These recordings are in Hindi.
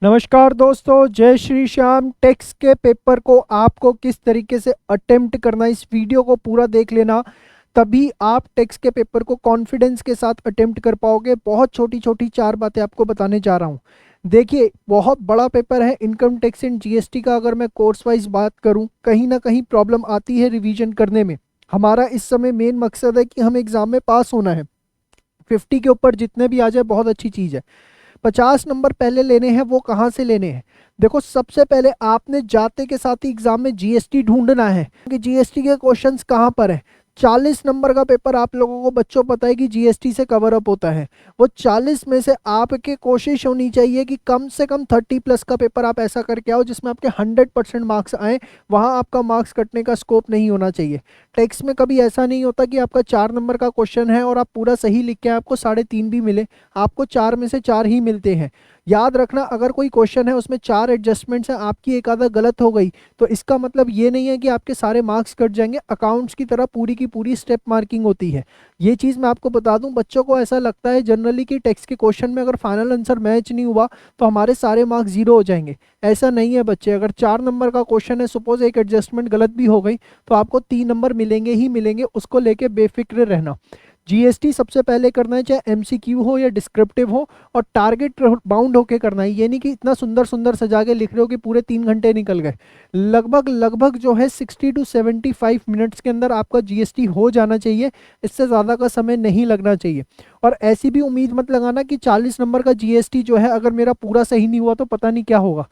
नमस्कार दोस्तों, जय श्री श्याम। टेक्स्ट के पेपर को आपको किस तरीके से अटेम्प्ट करना है, इस वीडियो को पूरा देख लेना, तभी आप टेक्स्ट के पेपर को कॉन्फिडेंस के साथ अटेम्प्ट कर पाओगे। बहुत छोटी छोटी चार बातें आपको बताने जा रहा हूँ। देखिए, बहुत बड़ा पेपर है इनकम टैक्स एंड जीएसटी का। अगर मैं कोर्स वाइज बात करूँ, कहीं ना कहीं प्रॉब्लम आती है रिवीजन करने में। हमारा इस समय मेन मकसद है कि हमें एग्जाम में पास होना है। 50 के ऊपर जितने भी आ जाए बहुत अच्छी चीज़ है। 50 नंबर पहले लेने हैं, वो कहाँ से लेने हैं? देखो, सबसे पहले आपने जाते के साथ ही एग्जाम में जीएसटी ढूंढना है कि जीएसटी के क्वेश्चंस कहाँ पर है। 40 नंबर का पेपर आप लोगों को बच्चों पता है कि जीएसटी से कवर अप होता है। वो 40 में से आपके कोशिश होनी चाहिए कि कम से कम 30 प्लस का पेपर आप ऐसा करके आओ जिसमें आपके 100% मार्क्स आए। वहां आपका मार्क्स कटने का स्कोप नहीं होना चाहिए। टेक्स्ट में कभी ऐसा नहीं होता कि आपका 4 नंबर का क्वेश्चन है और आप पूरा सही लिख के आपको 3.5 भी मिले। आपको 4 में से 4 ही मिलते हैं। याद रखना, अगर कोई क्वेश्चन है उसमें 4 एडजस्टमेंट्स हैं, आपकी एक आधा गलत हो गई तो इसका मतलब ये नहीं है कि आपके सारे मार्क्स कट जाएंगे। अकाउंट्स की तरह पूरी की पूरी स्टेप मार्किंग होती है। ये चीज़ मैं आपको बता दूं, बच्चों को ऐसा लगता है जनरली कि टेक्स्ट के क्वेश्चन में अगर फाइनल आंसर मैच नहीं हुआ तो हमारे सारे मार्क्स जीरो हो जाएंगे। ऐसा नहीं है बच्चे। अगर 4 नंबर का क्वेश्चन है, सपोज एक एडजस्टमेंट गलत भी हो गई, तो आपको 3 नंबर मिलेंगे ही मिलेंगे। उसको लेके बेफिक्र रहना। जीएसटी सबसे पहले करना है, चाहे एमसीक्यू हो या डिस्क्रिप्टिव हो, और टारगेट बाउंड होके करना है। ये नहीं कि इतना सुंदर सुंदर सजा के लिख रहे हो कि पूरे 3 घंटे निकल गए। लगभग लगभग जो है 60 to 75 मिनट्स के अंदर आपका जीएसटी हो जाना चाहिए। इससे ज़्यादा का समय नहीं लगना चाहिए। और ऐसी भी उम्मीद मत लगाना कि 40 नंबर का जीएसटी जो है अगर मेरा पूरा सही नहीं हुआ तो पता नहीं क्या होगा।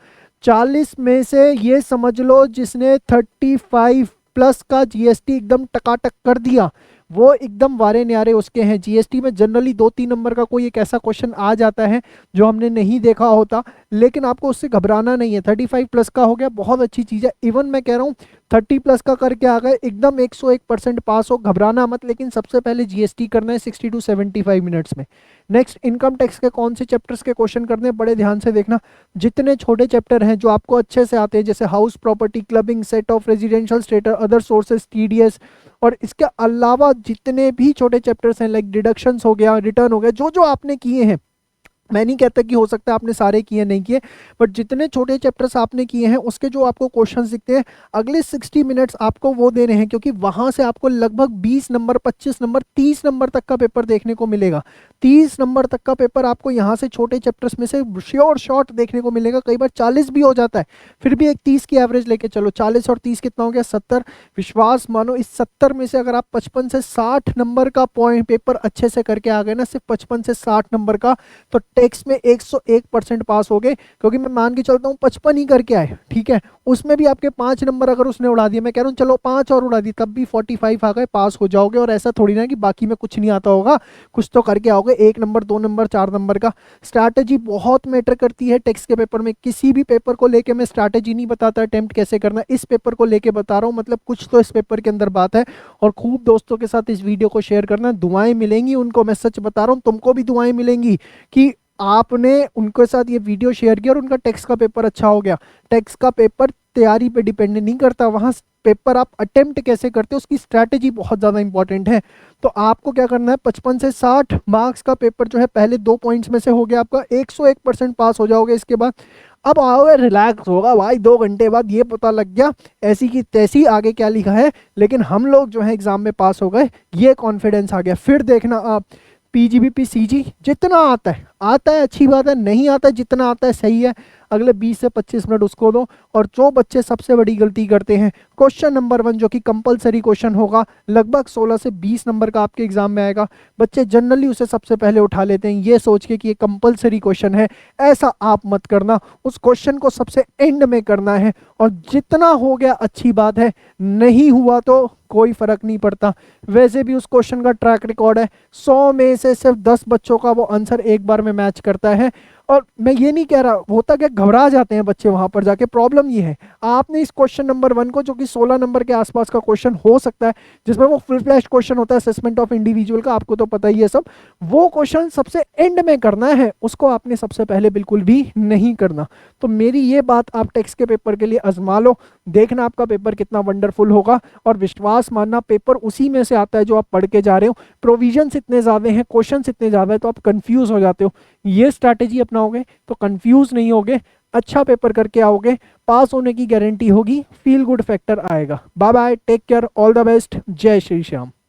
40 में से ये समझ लो जिसने 35 प्लस का जीएसटी एकदम टकाटक कर दिया, वो एकदम वारे न्यारे उसके हैं। जीएसटी में जनरली 2-3 नंबर का कोई एक ऐसा क्वेश्चन आ जाता है जो हमने नहीं देखा होता, लेकिन आपको उससे घबराना नहीं है। 35 प्लस का हो गया, बहुत अच्छी चीज़ है। इवन मैं कह रहा हूँ 30 प्लस का करके आ गए, एकदम 101% पास हो, घबराना मत। लेकिन सबसे पहले जीएसटी करना है 60 to 75 मिनट्स में। नेक्स्ट, इनकम टैक्स के कौन से चैप्टर्स के क्वेश्चन करने हैं, बड़े ध्यान से देखना। जितने छोटे चैप्टर हैं जो आपको अच्छे से आते हैं, जैसे house property, clubbing, set of residential status, other sources, TDS, और इसके अलावा जितने भी छोटे चैप्टर्स हैं लाइक डिडक्शंस हो गया, रिटर्न हो गया, जो जो आपने किए हैं, मैं नहीं कहता कि हो सकता है आपने सारे किए नहीं किए, बट जितने छोटे चैप्टर्स आपने किए हैं उसके जो आपको क्वेश्चंस दिखते हैं, अगले 60 मिनट्स आपको वो देने हैं, क्योंकि वहां से आपको लगभग 20 नंबर, 25 नंबर, 30 नंबर तक का पेपर देखने को मिलेगा। 30 नंबर तक का पेपर आपको यहाँ से छोटे चैप्टर्स में से श्योर शॉर्ट देखने को मिलेगा। कई बार 40 भी हो जाता है, फिर भी एक 30 की एवरेज लेके चलो। 40 और 30 कितना हो गया? 70। विश्वास मानो, इस 70 में से अगर आप 55 से 60 नंबर का पॉइंट पेपर अच्छे से करके आ गए ना, सिर्फ 55 से 60 नंबर का, तो टेक्स्ट में 101% पास हो गए। क्योंकि मैं मान के चलता हूँ 55 ही करके आए, ठीक है, उसमें भी आपके 5 नंबर अगर उसने उड़ा दिया, मैं कह रहा हूँ चलो 5 और उड़ा दी, तब भी 45 आ गए, पास हो जाओगे। और ऐसा थोड़ी ना कि बाकी में कुछ नहीं आता होगा, कुछ तो करके आओगे। 1 नंबर, 2 नंबर, 4 नंबर का स्ट्रैटेजी बहुत मैटर करती है टेक्स्ट के पेपर में। किसी भी पेपर को लेके मैं स्ट्रैटेजी नहीं बताता अटेम्प्ट कैसे करना, इस पेपर को लेके बता रहा हूँ। मतलब कुछ तो इस पेपर के अंदर बात है। और खूब दोस्तों के साथ इस वीडियो को शेयर करना। दुआएं मिलेंगी उनको, मैं सच बता रहा हूँ, तुमको भी दुआएं मिलेंगी कि आपने उनके साथ ये वीडियो शेयर किया और उनका टेक्स्ट का पेपर अच्छा हो गया। टेक्स्ट का पेपर तैयारी पे डिपेंड नहीं करता, वहाँ पेपर आप अटेम्प्ट कैसे करते हो उसकी स्ट्रैटेजी बहुत ज़्यादा इंपॉर्टेंट है। तो आपको क्या करना है, 55 से 60 मार्क्स का पेपर जो है पहले 2 पॉइंट्स में से हो गया आपका, 101% पास हो जाओगे। इसके बाद अब आओगे, रिलैक्स होगा भाई, 2 घंटे बाद ये पता लग गया ऐसी की तैसी आगे क्या लिखा है, लेकिन हम लोग जो है एग्जाम में पास हो गए, ये कॉन्फिडेंस आ गया। फिर देखना आप पीजीबीपी सीजी जितना आता है, आता है अच्छी बात है, नहीं आता है जितना आता है सही है। अगले 20 से 25 मिनट उसको दो। और जो बच्चे सबसे बड़ी गलती करते हैं, क्वेश्चन नंबर 1 जो कि कंपलसरी क्वेश्चन होगा, लगभग 16 से 20 नंबर का आपके एग्जाम में आएगा, बच्चे जनरली उसे सबसे पहले उठा लेते हैं ये सोच के कि ये कंपलसरी क्वेश्चन है। ऐसा आप मत करना, उस क्वेश्चन को सबसे एंड में करना है। और जितना हो गया अच्छी बात है, नहीं हुआ तो कोई फर्क नहीं पड़ता। वैसे भी उस क्वेश्चन का ट्रैक रिकॉर्ड है, 100 में से सिर्फ 10 बच्चों का वो आंसर एक बार में मैच करता है। और मैं ये नहीं कह रहा, होता क्या, घबरा जाते हैं बच्चे वहां पर जाके। प्रॉब्लम ये है, आपने इस क्वेश्चन नंबर 1 को, जो कि 16 नंबर के आसपास का क्वेश्चन हो सकता है, जिसमें वो फुल फ्लैश क्वेश्चन होता है असेसमेंट ऑफ इंडिविजुअल का, आपको तो पता ही है सब, वो क्वेश्चन सबसे एंड में करना है, उसको आपने सबसे पहले बिल्कुल भी नहीं करना। तो मेरी ये बात आप टेक्स्ट के पेपर के लिए आजमा लो, देखना आपका पेपर कितना वंडरफुल होगा। और विश्वास मानना, पेपर उसी में से आता है जो आप पढ़ के जा रहे हो। प्रोविजंस इतने ज्यादा हैं, क्वेश्चन इतने ज्यादा है, तो आप कंफ्यूज हो जाते हो। ये स्ट्रैटेजी अपना अपनाओगे तो कंफ्यूज नहीं होगे, अच्छा पेपर करके आओगे, पास होने की गारंटी होगी, फील गुड फैक्टर आएगा। Bye bye, take care, all the best, जय श्री श्याम।